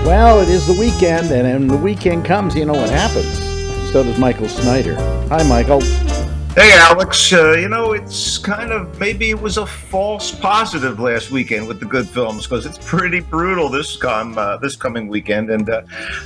Well, it is the weekend, and when the weekend comes, you know what happens. So does Michael Snyder. Hi, Michael. Hey, Alex. It's kind of, maybe it was a false positive last weekend with the good films, because it's pretty brutal this coming weekend. And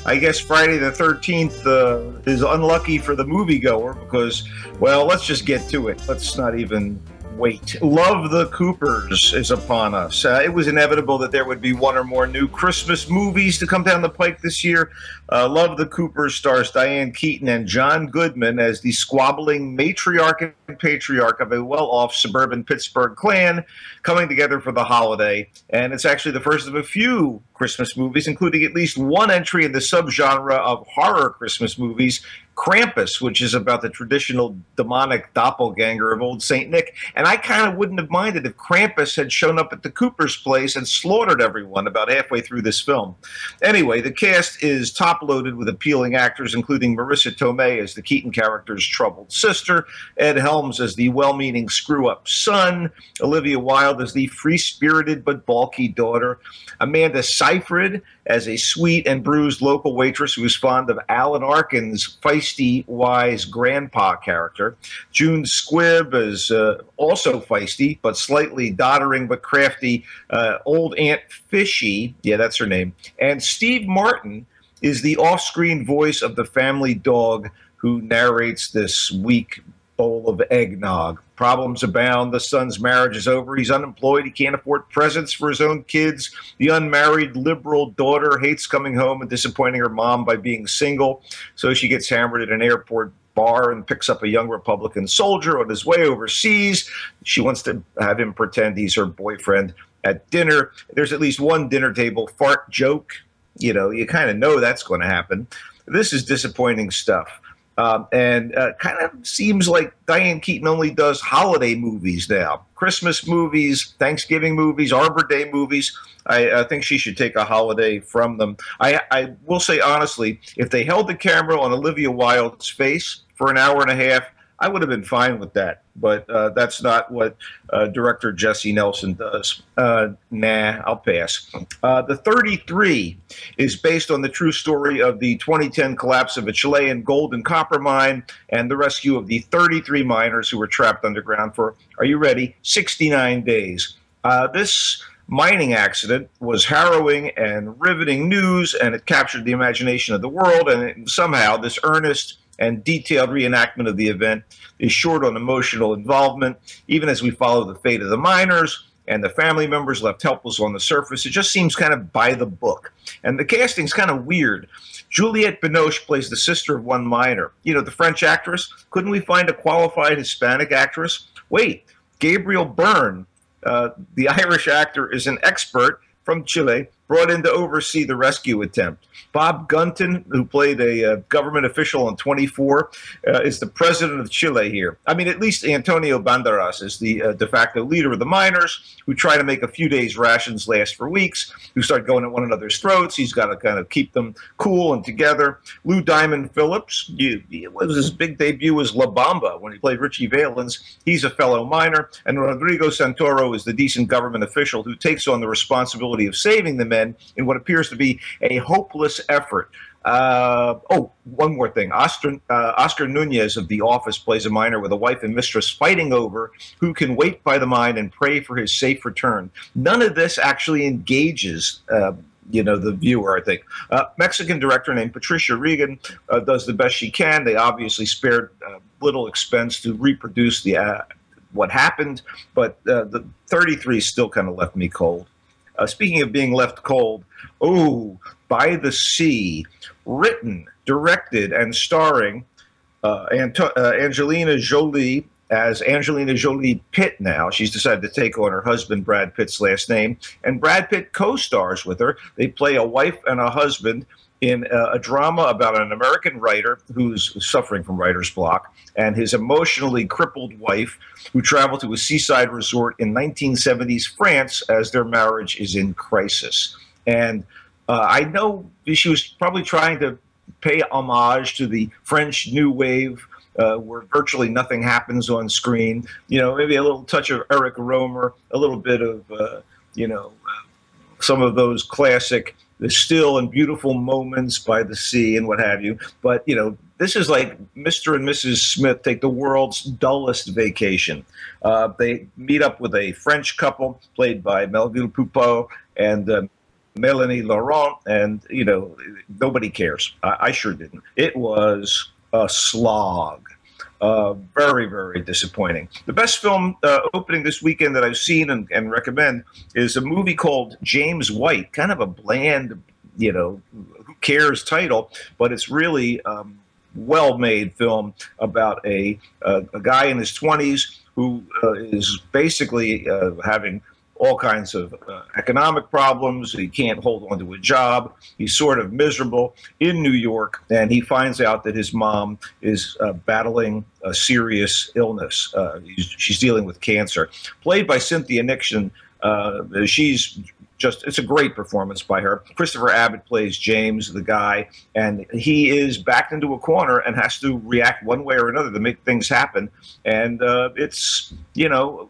I guess Friday the 13th is unlucky for the moviegoer because, well, let's just get to it. Let's not even wait. Love the Coopers is upon us. It was inevitable that there would be one or more new Christmas movies to come down the pike this year. Love the Coopers stars Diane Keaton and John Goodman as the squabbling matriarch and patriarch of a well-off suburban Pittsburgh clan coming together for the holiday. And it's actually the first of a few Christmas movies, including at least one entry in the subgenre of horror Christmas movies, Krampus, which is about the traditional demonic doppelganger of old Saint Nick. And I kind of wouldn't have minded if Krampus had shown up at the Cooper's place and slaughtered everyone about halfway through this film. Anyway, the cast is top-loaded with appealing actors, including Marissa Tomei as the Keaton character's troubled sister, Ed Helms as the well-meaning screw-up son, Olivia Wilde as the free-spirited but balky daughter, Amanda Seyfried as a sweet and bruised local waitress who is fond of Alan Arkin's feisty, wise grandpa character. June Squibb is also feisty, but slightly doddering but crafty old Aunt Fishy. Yeah, that's her name. And Steve Martin is the off-screen voice of the family dog who narrates this weak bowl of eggnog. Problems abound. The son's marriage is over. He's unemployed. He can't afford presents for his own kids. The unmarried liberal daughter hates coming home and disappointing her mom by being single. So she gets hammered at an airport bar and picks up a young Republican soldier on his way overseas. She wants to have him pretend he's her boyfriend at dinner. There's at least one dinner table fart joke. You know, you kind of know that's going to happen. This is disappointing stuff. And kind of seems like Diane Keaton only does holiday movies now. Christmas movies, Thanksgiving movies, Arbor Day movies. I think she should take a holiday from them. I will say honestly, if they held the camera on Olivia Wilde's face for an hour and a half, I would have been fine with that. But that's not what director Jesse Nelson does. Nah, I'll pass. The 33 is based on the true story of the 2010 collapse of a Chilean gold and copper mine and the rescue of the 33 miners who were trapped underground for, are you ready, 69 days. This mining accident was harrowing and riveting news, and it captured the imagination of the world, and somehow this earnest and detailed reenactment of the event is short on emotional involvement, even as we follow the fate of the miners and the family members left helpless on the surface. It just seems kind of by the book. And the casting's kind of weird. Juliette Binoche plays the sister of one miner. You know, the French actress. Couldn't we find a qualified Hispanic actress? Wait, Gabriel Byrne, the Irish actor, is an expert from Chile, brought in to oversee the rescue attempt. Bob Gunton, who played a government official on 24, is the president of Chile here. I mean, at least Antonio Banderas is the de facto leader of the miners, who try to make a few days' rations last for weeks, who start going at one another's throats. He's got to kind of keep them cool and together. Lou Diamond Phillips, his big debut was La Bamba when he played Richie Valens. He's a fellow miner. And Rodrigo Santoro is the decent government official who takes on the responsibility of saving the men in what appears to be a hopeless effort. One more thing. Oscar Nunez of The Office plays a miner with a wife and mistress fighting over who can wait by the mine and pray for his safe return. None of this actually engages the viewer, I think. Mexican director named Patricia Regan does the best she can. They obviously spared little expense to reproduce what happened, but the 33 still kind of left me cold. Speaking of being left cold, By the Sea, written, directed, and starring Angelina Jolie as Angelina Jolie Pitt now. She's decided to take on her husband Brad Pitt's last name, and Brad Pitt co-stars with her. They play a wife and a husband in a drama about an American writer who's suffering from writer's block and his emotionally crippled wife who travel to a seaside resort in 1970s France as their marriage is in crisis. And I know she was probably trying to pay homage to the French New Wave, where virtually nothing happens on screen. You know, maybe a little touch of Eric Romer, a little bit of, some of those classic the still and beautiful moments by the sea and what have you. But, you know, this is like Mr. and Mrs. Smith take the world's dullest vacation. They meet up with a French couple played by Melville Poupeau and Mélanie Laurent, and, you know, nobody cares. I sure didn't. It was a slog. Very, very disappointing. The best film opening this weekend that I've seen and recommend is a movie called James White, kind of a bland, you know, who cares title, but it's really well-made film about a guy in his 20s who is basically having all kinds of economic problems. He can't hold on to a job. He's sort of miserable in New York, and he finds out that his mom is battling a serious illness. She's dealing with cancer. Played by Cynthia Nixon. She's just, it's a great performance by her. Christopher Abbott plays James, the guy, and he is backed into a corner and has to react one way or another to make things happen. And it's, you know,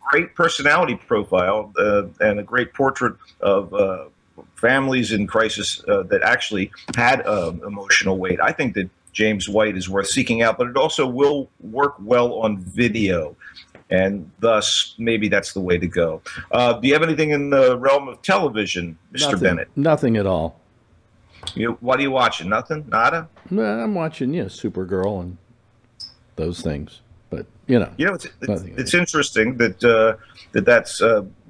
great personality profile and a great portrait of families in crisis that actually had emotional weight. I think that James White is worth seeking out, but it also will work well on video, and thus maybe that's the way to go. Do you have anything in the realm of television, Mr. Bennett? Nothing at all. What are you watching? Nothing? Nada? I'm watching, Supergirl and those things. But it's interesting that that's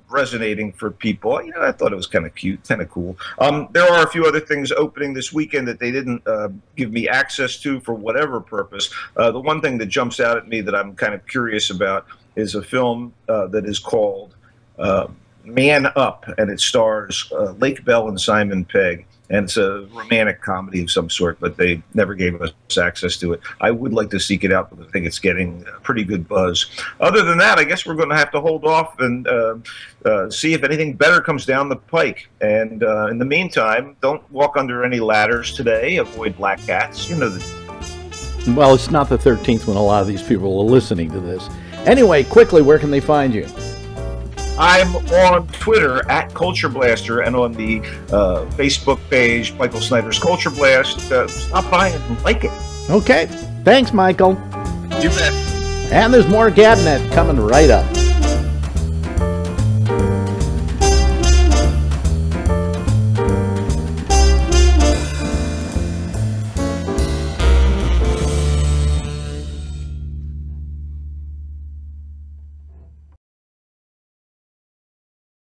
resonating for people. I thought it was kind of cute, kind of cool. There are a few other things opening this weekend that they didn't give me access to for whatever purpose. The one thing that jumps out at me that I'm kind of curious about is a film that is called Man Up, and it stars Lake Bell and Simon Pegg. And it's a romantic comedy of some sort, but they never gave us access to it. I would like to seek it out, but I think it's getting a pretty good buzz. Other than that, I guess we're going to have to hold off and see if anything better comes down the pike. And in the meantime, don't walk under any ladders today. Avoid black cats. You know the... Well, it's not the 13th when a lot of these people are listening to this. Anyway, quickly, where can they find you? I'm on Twitter at Culture Blaster, and on the Facebook page, Michael Snyder's Culture Blast. Stop by and like it. Okay. Thanks, Michael. You bet. And there's more GABNet coming right up.